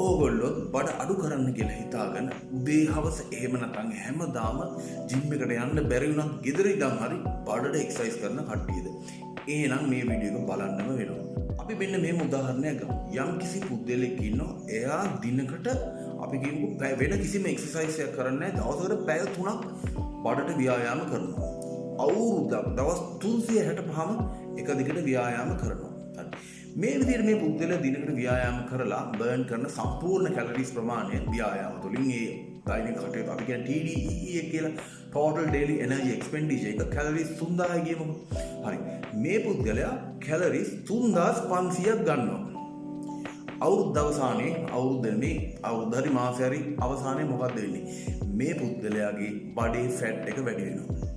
ඕගොල්ලොත් බඩ අඩු කරන්න කියලා හිතාගෙන උදේ හවස එහෙම නැත්නම් හැමදාම ජිම් එකට යන්න බැරි වුණත් ගෙදර ඉඳන් හරි බඩට එක්සර්සයිස් කරන කට්ටියද එහෙනම් මේ වීඩියෝ එක බලන්නම වෙනවා. අපි මෙන්න මෙහෙම උදාහරණයක් ගමු. යම් කිසි පුද්ගලෙක් ඉන්නවා එයා දිනකට අපි කියමුකෝ වෙන කිසිම එක්සර්සයිස් එකක් කරන්නේ නැහැ. දවසකට පැය 3ක් බඩට ව්‍යායාම කරනවා. අවුරුද්දක් දවස් 365ම එක දිගට ව්‍යායාම කරනවා. හරි. මේ විදිහට මේ පුද්ගලයා දිනකට ව්‍යායාම කරලා බර්න් කරන සම්පූර්ණ කැලරිස් ප්‍රමාණය ව්‍යායාම තුළින් ඒ දෛනික කටයුතු අපි කියන TDEE කියලා total daily energy expenditure එක කැලරිස් 3000 කියමුකෝ. හරි. මේ පුද්ගලයා කැලරිස් 3500ක් ගන්නවා. අවුරුද්ද අවසානයේ අවුරුද්ද හරි මාසෙ හරි අවසානයේ මොකක්ද වෙන්නේ? මේ පුද්ගලයාගේ බඩේ ෆැට් එක වැඩි වෙනවා.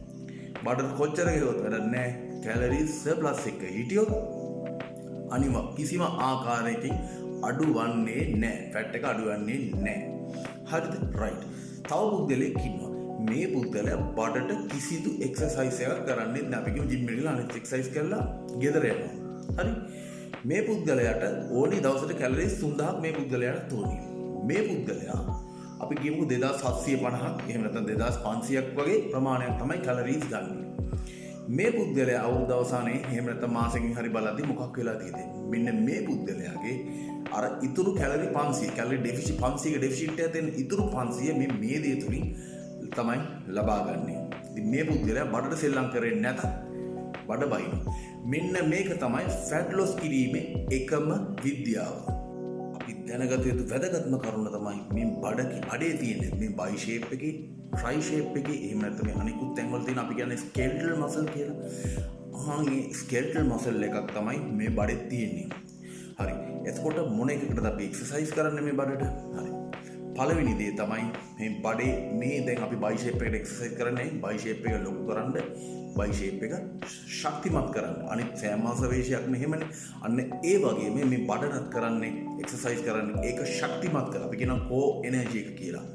බඩට කොච්චර ගියොත් වැඩක් නැහැ. කැලරිස් සර්ප්ලස් එක හිටියොත් අනිම කිසිම ආකාරයකින් අඩු වන්නේ නැහැ. ෆැට් එක අඩු වන්නේ නැහැ. හරිද? රයිට්. තව පුද්ගලෙක් ඉන්නවා. මේ පුද්ගලයා බඩට කිසිදු එක්සර්සයිස් එකක් කරන්නේ නැහැ. අපි කියමු ජිම් එකට ගිහලා අනිත් එක්සර්සයිස් කරලා ගෙදර යනවා. හරි? මේ පුද්ගලයාට ඕනි දවසට කැලරිස් 3000ක් මේ පුද්ගලයාට තෝරන්නේ. මේ පුද්ගලයා අපි කියමු 2750ක් එහෙම නැත්නම් 2500ක් වගේ ප්‍රමාණයක් තමයි කැලරිස් ගන්න. මේ පුද්ගලයා අවුරුදු අවසානයේ එහෙම නැත්නම් මාසෙකින් හරි බලද්දි මොකක් වෙලා තියෙන්නේ? මෙන්න මේ පුද්ගලයාගේ අර ඉතුරු කැලරි 500 කැලරි ඩෙෆිසිට් 500ක ඩෙෆිසිට් එක තියෙන ඉතුරු 500 මේ මේදේ තුලින් තමයි ලබා ගන්නෙ. ඉතින් මේ පුද්ගලයා බඩට සෙල්ලම් කරන්නේ නැත. බඩ බයිනවා. මෙන්න මේක තමයි ෆැට් ලොස් කිරීමේ එකම විද්‍යාව. අපි දැනගත යුතු වැදගත්ම කරුණ තමයි මේ බඩේ තියෙන මේ බයි ෂේප් එකේ ට්‍රයි ෂේප් එකේ එහෙම නැත්නම් මේ අනිකුත් තැන්වල තියෙන අපි කියන්නේ ස්කෙලටල් මසල් කියලා. මේ ස්කෙලටල් මසල් එකක් තමයි මේ බඩේ තියෙන්නේ. හරි. එතකොට මොන එකකටද අපි එක්සර්සයිස් කරන්නේ මේ බඩට? හරි. පළවෙනි දේ තමයි මේ බඩේ මේ දැන් අපි බයි ෂේප් එකට එක්සර්සයිස් කරන්නේ බයි ෂේප් එක ලොකු කරන්න බයි ෂේප් එක ශක්තිමත් කරන්න. අනිත් සෑම මාංශපේශියක්ම එහෙමනේ. අන්න ඒ වගේ මේ බඩටත් කරන්නේ එක්සර්සයිස් කරන්නේ ඒක ශක්තිමත් කරලා. අපි කියනවා කෝ එනර්ජි එක කියලා.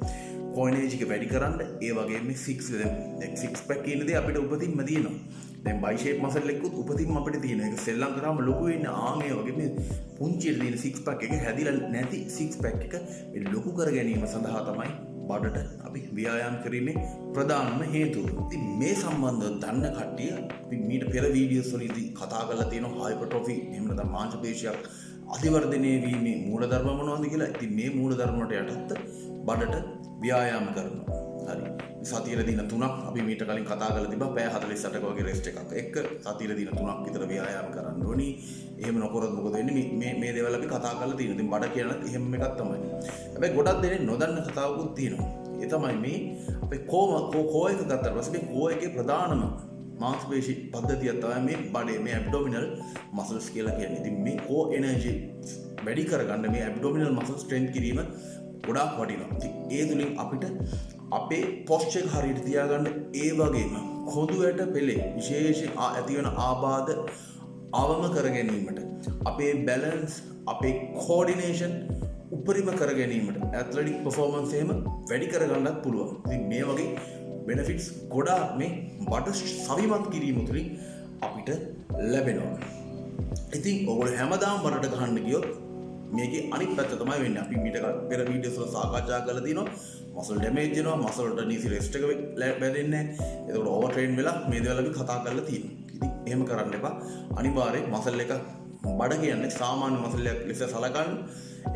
කෝ එනර්ජි එක වැඩි කරන්න ඒ වගේම 6 පැක් කියන දේ අපිට උපතින්ම තියෙනවා. දැන් බයි ෂේප් මසල් එකකුත් උපතින්ම අපිට තියෙනවා. ඒක සෙල්ලම් කරාම ලොකු වෙන්නේ ආන්ගේ වගේ මේ පුංචියට තියෙන 6 පැක් එක හැදිලා නැති 6 පැක් එක මේ ලොකු කර ගැනීම සඳහා තමයි බඩට අපි ව්‍යායාම කිරීමේ ප්‍රධානම හේතුව. ඉතින් මේ සම්බන්ධව දන්න කට්ටිය අපි මීට පෙර වීඩියෝස් වලදී කතා කරලා තියෙනවා හයිපර්ට්‍රොෆි එහෙම නැත්නම් මාංශපේශියක් අධිවර්ධනය වීමේ මූලධර්ම මොනවද කියලා. ඉතින් මේ මූලධර්ම වලට යටත් බඩට ව්‍යායාම කරනවා. හරි. සතියේ දින 3ක් අපි මීට කලින් කතා කරලා තිබ්බා පැය 48ක වගේ රෙස්ට් එකක් එක්ක සතියේ දින 3ක් විතර ව්‍යායාම කරන්න ඕනි. එහෙම නොකරොත් මොකද වෙන්නේ? මේ දේවල් අපි කතා කරලා තියෙනවා. ඉතින් බඩ කියනත් එහෙම එකක් තමයි. හැබැයි ගොඩක් දෙනෙක් නොදන්න කතාවකුත් තියෙනවා. ඒ තමයි මේ අපේ කෝ එක ගත්තාට පස්සේ මේ කෝ එකේ ප්‍රධානම මාංශපේශී පද්ධතිය තමයි මේ බඩේ මේ ඇබ්ඩොමිනල් මසල්ස් කියලා කියන්නේ. ඉතින් මේ කෝ එනර්ජි වැඩි කරගන්න මේ ඇබ්ඩොමිනල් මසල් ස්ට්‍රෙන්ත් කිරීම ගොඩාක් වටිනවා. ඉතින් ඒ තුලින් අපිට අපේ පොස්චර් එක හරියට තියාගන්න ඒ වගේම කොඳුයට පෙළේ විශේෂයෙන් ඇති වෙන ආබාධ අවම කර ගැනීමට අපේ බැලන්ස් අපේ කෝඩිනේෂන් උපරිම කර ගැනීමට ඇත්ලටික් පර්ෆෝමන්ස් එහෙම වැඩි කරගන්නත් පුළුවන්. ඉතින් මේ වගේ බෙනෆිට්ස් ගොඩාක් මේ බඩ සවිමත් කිරීම තුළින් අපිට ලැබෙනවා. ඉතින් ඔයගොල්ලෝ හැමදාම බඩට ගහන්න ගියොත් මේකේ අනිත් පැත්ත තමයි වෙන්නේ. අපි මීට පෙර වීඩියෝස් වල සාකච්ඡා කරලා තියෙනවා. මසල් ඩැමේජ් වෙනවා, මසල් වලට නීසි රෙස්ට් එක වැදෙන්නේ නැහැ. ඒකට ඕවර් ට්‍රේන් වෙලා මේ දේවල් අපි කතා කරලා තියෙනවා. ඉතින් එහෙම කරන්න එපා. අනිවාර්යයෙන් මසල් එක බඩ කියන්නේ සාමාන්‍ය මසල් එකක් ලෙස සලකන්න.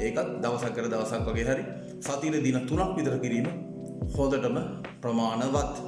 ඒකත් දවසක් කර දවසක් වගේ හරි සතියේ දින 3ක් විතර කිරීම හොඳටම ප්‍රමාණවත්.